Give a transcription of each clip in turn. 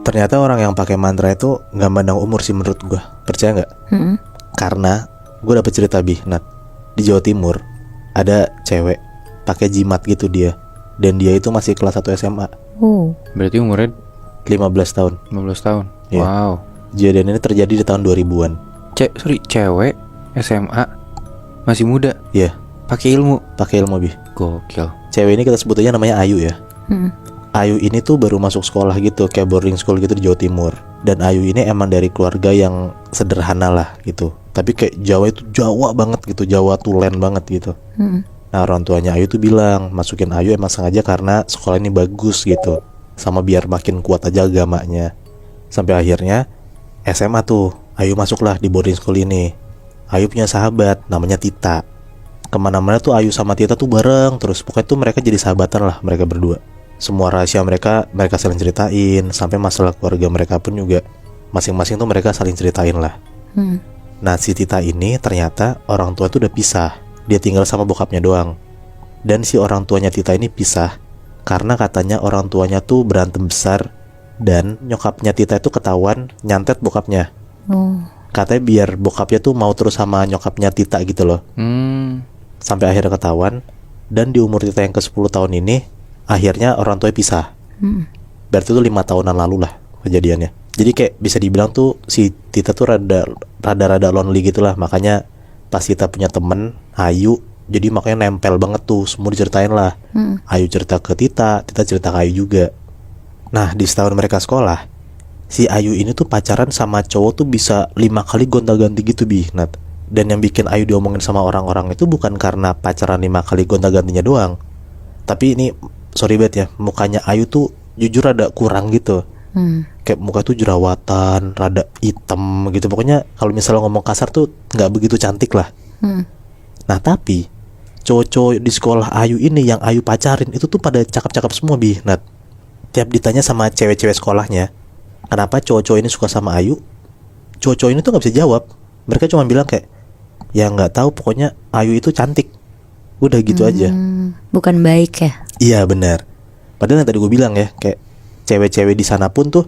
Ternyata orang yang pakai mantra itu nggak mandang umur sih menurut gue. Percaya nggak? Karena gue dapet cerita Nat. Di Jawa Timur ada cewek pakai jimat gitu dia, dan dia itu masih kelas 1 SMA. Berarti umurnya 15 tahun. 15 tahun. Iya. Wow. Kejadian ini terjadi di tahun 2000-an. Cewek SMA masih muda. Iya. Pakai ilmu. Pakai ilmu Gokil. Cewek ini kita sebutnya namanya Ayu ya. Ayu ini tuh baru masuk sekolah gitu, kayak boarding school gitu di Jawa Timur. Dan Ayu ini emang dari keluarga yang sederhana lah gitu. Tapi kayak Jawa itu Jawa banget gitu, Jawa tulen banget gitu. Nah orang tuanya Ayu tuh bilang masukin Ayu emang sengaja karena sekolah ini bagus gitu, sama biar makin kuat aja agamanya. Sampai akhirnya SMA tuh Ayu masuklah di boarding school ini. Ayu punya sahabat namanya Tita. Kemana-mana tuh Ayu sama Tita tuh bareng terus. Pokoknya tuh mereka jadi sahabatan lah mereka berdua. Semua rahasia mereka saling ceritain. Sampai masalah keluarga mereka pun juga masing-masing tuh mereka saling ceritain lah. Nah si Tita ini ternyata orang tua tuh udah pisah. Dia tinggal sama bokapnya doang. Dan si orang tuanya Tita ini pisah karena katanya orang tuanya tuh berantem besar. Dan nyokapnya Tita itu ketahuan nyantet bokapnya. Katanya biar bokapnya tuh mau terus sama nyokapnya Tita gitu loh. Sampai akhirnya ketahuan. Dan di umur Tita yang ke 10 tahun ini akhirnya orang tuanya pisah. Berarti itu 5 tahunan lalu lah kejadiannya. Jadi kayak bisa dibilang tuh si Tita tuh rada lonely gitu lah. Makanya pas Tita punya temen Ayu, jadi makanya nempel banget tuh. Semua diceritain lah. Ayu cerita ke Tita, Tita cerita ke Ayu juga. Nah di setahun mereka sekolah, si Ayu ini tuh pacaran sama cowok tuh bisa 5 kali gonta-ganti gitu Nat. Dan yang bikin Ayu diomongin sama orang-orang itu bukan karena pacaran 5 kali gonta-gantinya doang. Tapi ini sorry banget ya, mukanya Ayu tuh jujur rada kurang gitu. Kayak muka tuh jerawatan, rada hitam gitu. Pokoknya kalau misalnya ngomong kasar tuh gak begitu cantik lah. Nah tapi cowok-cowok di sekolah Ayu ini yang Ayu pacarin itu tuh pada cakep-cakep semua Nat. Tiap ditanya sama cewek-cewek sekolahnya kenapa cowok-cowok ini suka sama Ayu, cowok-cowok ini tuh gak bisa jawab. Mereka cuma bilang kayak ya gak tahu, pokoknya Ayu itu cantik. Udah gitu aja. Bukan baik ya? Iya benar. Padahal yang tadi gue bilang ya, kayak cewek-cewek di sana pun tuh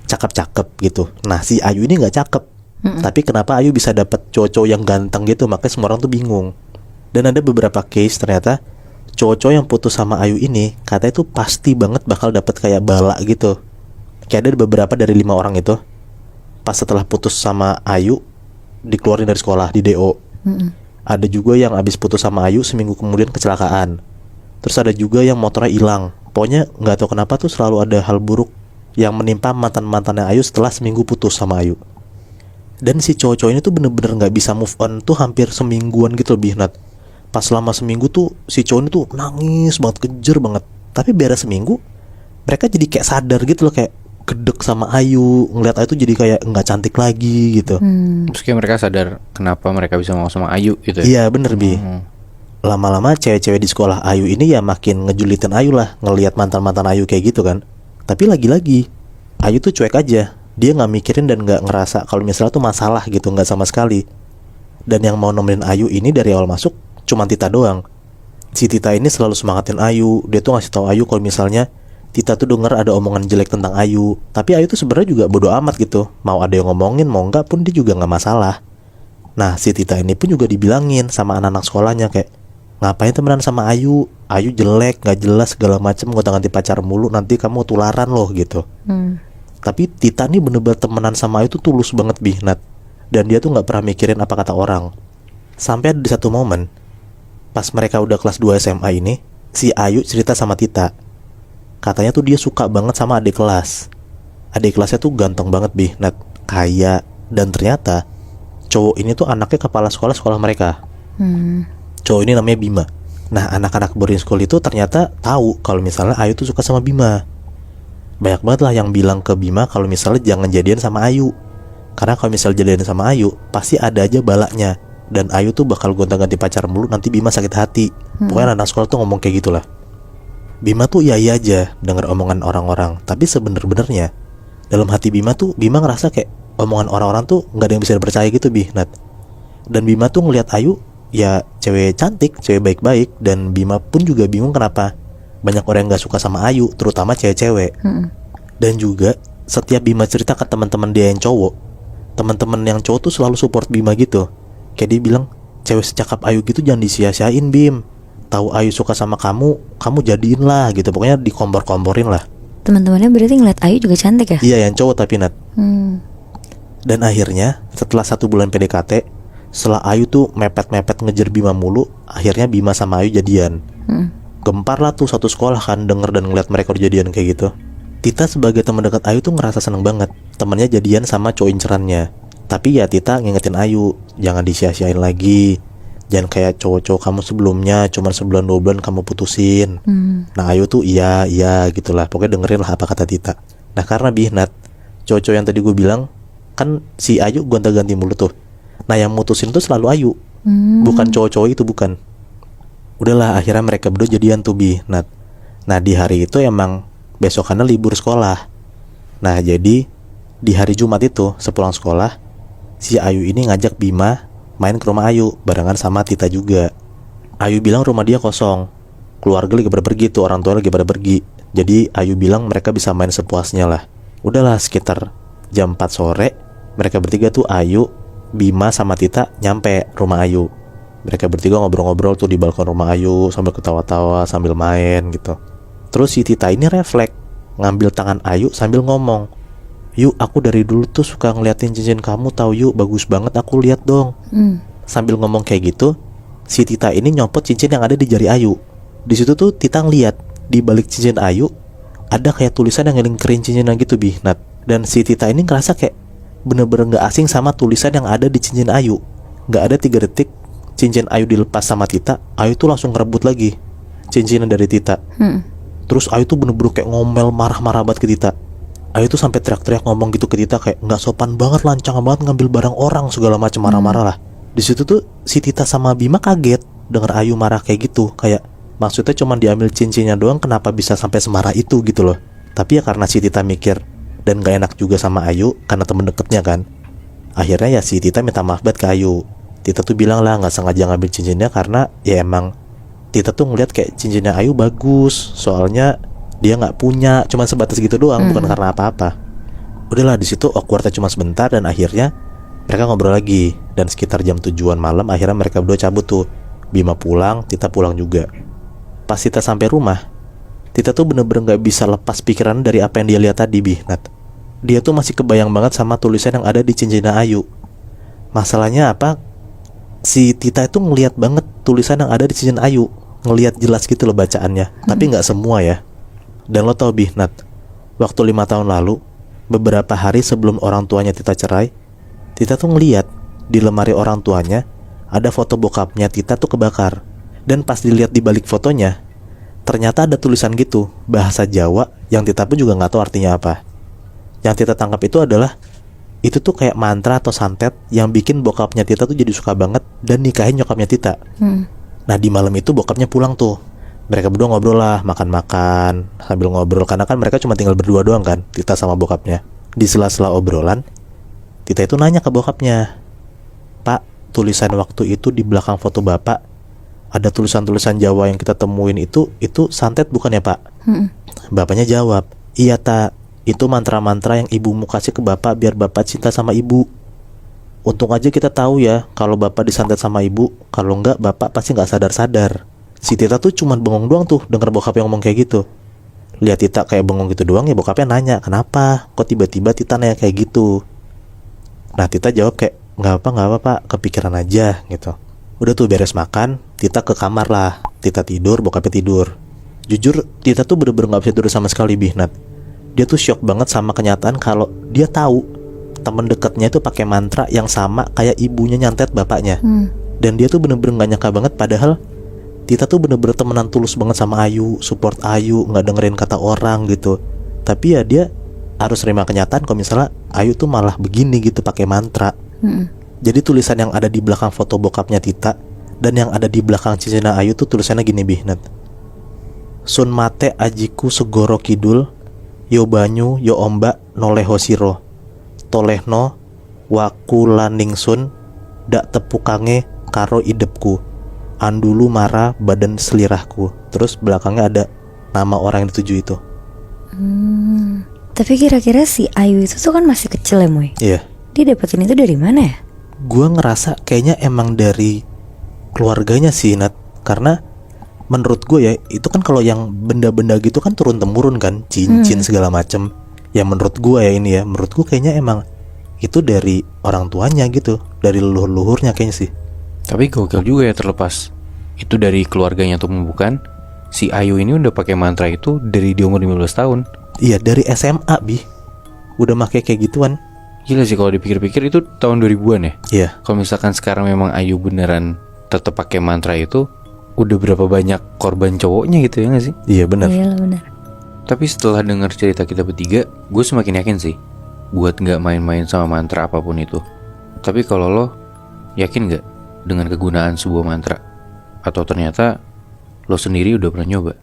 cakep-cakep gitu. Nah si Ayu ini nggak cakep. Tapi kenapa Ayu bisa dapet cowok-cowok yang ganteng gitu? Makanya semua orang tuh bingung. Dan ada beberapa case ternyata cowok-cowok yang putus sama Ayu ini katanya tuh pasti banget bakal dapet kayak bala gitu. Kayak ada beberapa dari 5 orang itu pas setelah putus sama Ayu dikeluarin dari sekolah, di DO. Ada juga yang abis putus sama Ayu seminggu kemudian kecelakaan. Terus ada juga yang motornya hilang. Pokoknya gak tahu kenapa tuh selalu ada hal buruk yang menimpa mantan-mantannya Ayu setelah seminggu putus sama Ayu. Dan si cowok-cowok ini tuh bener-bener gak bisa move on tuh hampir semingguan gitu Nat. Pas selama seminggu tuh si cowok ini tuh nangis banget, kejer banget. Tapi beres seminggu mereka jadi kayak sadar gitu loh, kayak gedek sama Ayu, ngeliat Ayu tuh jadi kayak nggak cantik lagi gitu. Terus kayak mereka sadar kenapa mereka bisa mau sama Ayu gitu ya? Iya bener Lama-lama cewek-cewek di sekolah Ayu ini ya makin ngejulitin Ayu lah, ngelihat mantan-mantan Ayu kayak gitu kan. Tapi lagi-lagi Ayu tuh cuek aja. Dia gak mikirin dan gak ngerasa kalau misalnya tuh masalah gitu, gak sama sekali. Dan yang mau nemenin Ayu ini dari awal masuk cuma Tita doang. Si Tita ini selalu semangatin Ayu. Dia tuh ngasih tahu Ayu kalau misalnya Tita tuh denger ada omongan jelek tentang Ayu. Tapi Ayu tuh sebenarnya juga bodo amat gitu. Mau ada yang ngomongin, mau enggak pun dia juga gak masalah. Nah si Tita ini pun juga dibilangin sama anak-anak sekolahnya kayak, ngapain temenan sama Ayu? Ayu jelek, gak jelas segala macem, gonta-ganti pacar mulu, nanti kamu tularan loh gitu. Tapi Tita nih bener-bener temenan sama Ayu tuh tulus banget Nat. Dan dia tuh gak pernah mikirin apa kata orang. Sampai ada di satu momen pas mereka udah kelas 2 SMA ini, si Ayu cerita sama Tita. Katanya tuh dia suka banget sama adik kelas. Adik kelasnya tuh ganteng banget Nat, kaya. Dan ternyata cowok ini tuh anaknya kepala sekolah mereka. Cowok ini namanya Bima. Nah anak-anak boarding school itu ternyata tahu kalau misalnya Ayu tuh suka sama Bima. Banyak banget lah yang bilang ke Bima kalau misalnya jangan jadian sama Ayu, karena kalau misalnya jadian sama Ayu pasti ada aja balaknya. Dan Ayu tuh bakal gonta-ganti pacar mulu, nanti Bima sakit hati. Pokoknya anak sekolah tuh ngomong kayak gitulah. Bima tuh iya aja denger omongan orang-orang. Tapi sebener-benernya dalam hati Bima tuh, Bima ngerasa kayak omongan orang-orang tuh gak ada yang bisa dipercaya gitu Nat. Dan Bima tuh ngeliat Ayu ya cewek cantik, cewek baik-baik. Dan Bima pun juga bingung kenapa banyak orang yang gak suka sama Ayu, terutama cewek-cewek. Dan juga setiap Bima cerita ke teman-teman dia yang cowok, teman-teman yang cowok tuh selalu support Bima gitu. Kayak dia bilang, cewek secakap Ayu gitu jangan disia-siain Bim. Tahu Ayu suka sama kamu, kamu jadiin lah gitu. Pokoknya dikompor-komporin lah. Teman-temannya berarti ngeliat Ayu juga cantik ya? Iya, yang cowok tapi Nat. Dan akhirnya setelah 1 bulan PDKT, setelah Ayu tuh mepet-mepet ngejar Bima mulu, akhirnya Bima sama Ayu jadian. Gempar lah tuh satu sekolah kan denger dan ngeliat mereka udah jadian kayak gitu. Tita sebagai teman dekat Ayu tuh ngerasa seneng banget temannya jadian sama cowok incerannya. Tapi ya Tita ngingetin Ayu, jangan disia-siain lagi. Jangan kayak cowok-cowok kamu sebelumnya, cuman sebulan 2 bulan kamu putusin. Nah Ayu tuh iya gitulah. Pokoknya dengerin lah apa kata Tita. Nah karena Nat, cowok-cowok yang tadi gue bilang, kan si Ayu gonta-ganti mulu tuh. Nah yang mutusin tuh selalu Ayu, bukan cowok-cowok itu, bukan. Udahlah akhirnya mereka berdua jadian tuh Nat. Nah di hari itu emang besokannya libur sekolah. Nah jadi di hari Jumat itu sepulang sekolah, si Ayu ini ngajak Bima main ke rumah Ayu barengan sama Tita juga. Ayu bilang rumah dia kosong, keluarga lagi pada pergi tuh, orang tua lagi pada pergi. Jadi Ayu bilang mereka bisa main sepuasnya lah. Udahlah sekitar jam 4 sore, mereka bertiga tuh Ayu, Bima sama Tita nyampe rumah Ayu. Mereka bertiga ngobrol-ngobrol tuh di balkon rumah Ayu sambil ketawa-tawa sambil main gitu. Terus si Tita ini refleks ngambil tangan Ayu sambil ngomong, "Yuk, aku dari dulu tuh suka ngeliatin cincin kamu, tahu Yuk, bagus banget, aku lihat dong." Sambil ngomong kayak gitu, si Tita ini nyopot cincin yang ada di jari Ayu. Di situ tuh Tita ngeliat di balik cincin Ayu ada kayak tulisan yang ngelingkerin cincinnya gitu Nat. Dan si Tita ini ngerasa kayak bener-bener gak asing sama tulisan yang ada di cincin Ayu. Gak ada 3 detik cincin Ayu dilepas sama Tita, Ayu tuh langsung ngerebut lagi cincinnya dari Tita. Terus Ayu tuh bener-bener kayak ngomel marah-marah banget ke Tita. Ayu tuh sampai teriak-teriak ngomong gitu ke Tita kayak nggak sopan banget, lancang banget ngambil barang orang, segala macam marah-marah lah. Di situ tuh si Tita sama Bima kaget denger Ayu marah kayak gitu, kayak maksudnya cuma diambil cincinnya doang, kenapa bisa sampai semarah itu gitu loh. Tapi ya karena si Tita mikir dan gak enak juga sama Ayu karena temen deketnya kan, akhirnya ya si Tita minta maaf banget ke Ayu. Tita tuh bilang lah nggak sengaja ngambil cincinnya karena ya emang Tita tuh ngeliat kayak cincinnya Ayu bagus, soalnya dia nggak punya, cuman sebatas gitu doang, bukan karena apa-apa. Udahlah di situ awkwardnya cuma sebentar dan akhirnya mereka ngobrol lagi. Dan sekitar jam 7-an malam akhirnya mereka berdua cabut tuh. Bima pulang, Tita pulang juga. Pas Tita sampai rumah, Tita tuh bener-bener nggak bisa lepas pikiran dari apa yang dia lihat tadi Nat. Dia tuh masih kebayang banget sama tulisan yang ada di cincinnya Ayu. Masalahnya apa? Si Tita itu ngelihat banget tulisan yang ada di cincin Ayu, ngelihat jelas gitu loh bacaannya, tapi nggak semua ya. Dan lo tau Nat, waktu 5 tahun lalu, beberapa hari sebelum orang tuanya Tita cerai, Tita tuh ngeliat di lemari orang tuanya ada foto bokapnya Tita tuh kebakar. Dan pas dilihat di balik fotonya, ternyata ada tulisan gitu, bahasa Jawa yang Tita pun juga nggak tahu artinya apa. Yang Tita tangkap itu adalah itu tuh kayak mantra atau santet yang bikin bokapnya Tita tuh jadi suka banget dan nikahin nyokapnya Tita. Nah di malam itu bokapnya pulang tuh. Mereka berdua ngobrol lah, makan-makan sambil ngobrol, karena kan mereka cuma tinggal berdua doang kan, Tita sama bokapnya. Di sela-sela obrolan, Tita itu nanya ke bokapnya, "Pak, tulisan waktu itu di belakang foto bapak ada tulisan-tulisan Jawa yang kita temuin itu santet bukan ya Pak?" Bapaknya jawab, "Iya Tak, itu mantra-mantra yang ibumu kasih ke bapak biar bapak cinta sama ibu. Untung aja kita tahu ya kalau bapak disantet sama ibu, kalau enggak bapak pasti nggak sadar-sadar." Si Tita tuh cuman bengong doang tuh denger bokapnya ngomong kayak gitu. Lihat Tita kayak bengong gitu doang, ya bokapnya nanya, "Kenapa? Kok tiba-tiba Tita nanya kayak gitu?" Nah Tita jawab kayak, nggak apa Pak, kepikiran aja gitu. Udah tuh beres makan, Tita ke kamar lah. Tita tidur, bokapnya tidur. Jujur Tita tuh bener-bener gak bisa tidur sama sekali Nat. Dia tuh shock banget sama kenyataan kalau dia tahu temen dekatnya itu pakai mantra yang sama kayak ibunya nyantet bapaknya. Dan dia tuh bener-bener gak nyangka banget, padahal Tita tuh bener-bener temenan tulus banget sama Ayu, support Ayu, gak dengerin kata orang gitu. Tapi ya dia harus terima kenyataan kalau misalnya Ayu tuh malah begini gitu pakai mantra. Jadi tulisan yang ada di belakang foto bokapnya Tita dan yang ada di belakang cincin Ayu tuh tulisannya gini Nat. "Sun mate ajiku segoro kidul, yo banyu yo ombak noleho siro, tolehno wakulaningsun dak tepukange karo idepku, andulu mara badan selirahku." Terus belakangnya ada nama orang yang dituju itu. Tapi kira-kira si Ayu itu tuh kan masih kecil ya Moy. Iya. Dia dapetin itu dari mana ya? Gua ngerasa kayaknya emang dari keluarganya sih Nat. Karena menurut gue ya, itu kan kalau yang benda-benda gitu kan turun temurun kan, cincin segala macem. Ya menurut gue ya ini ya, menurut gue kayaknya emang itu dari orang tuanya gitu, dari leluhur-leluhurnya kayaknya sih. Tapi gokil juga ya, terlepas itu dari keluarganya atau bukan, si Ayu ini udah pakai mantra itu dari dia umur 15 tahun. Iya, dari SMA Bi udah make kayak gituan. Gila sih kalau dipikir-pikir, itu tahun 2000-an ya. Iya. Kalau misalkan sekarang memang Ayu beneran tetap pakai mantra itu, udah berapa banyak korban cowoknya gitu ya gak sih? Iya benar. Iya lah benar. Tapi setelah dengar cerita kita bertiga, gue semakin yakin sih buat gak main-main sama mantra apapun itu. Tapi kalau lo yakin gak dengan kegunaan sebuah mantra? Atau ternyata lo sendiri udah pernah nyoba?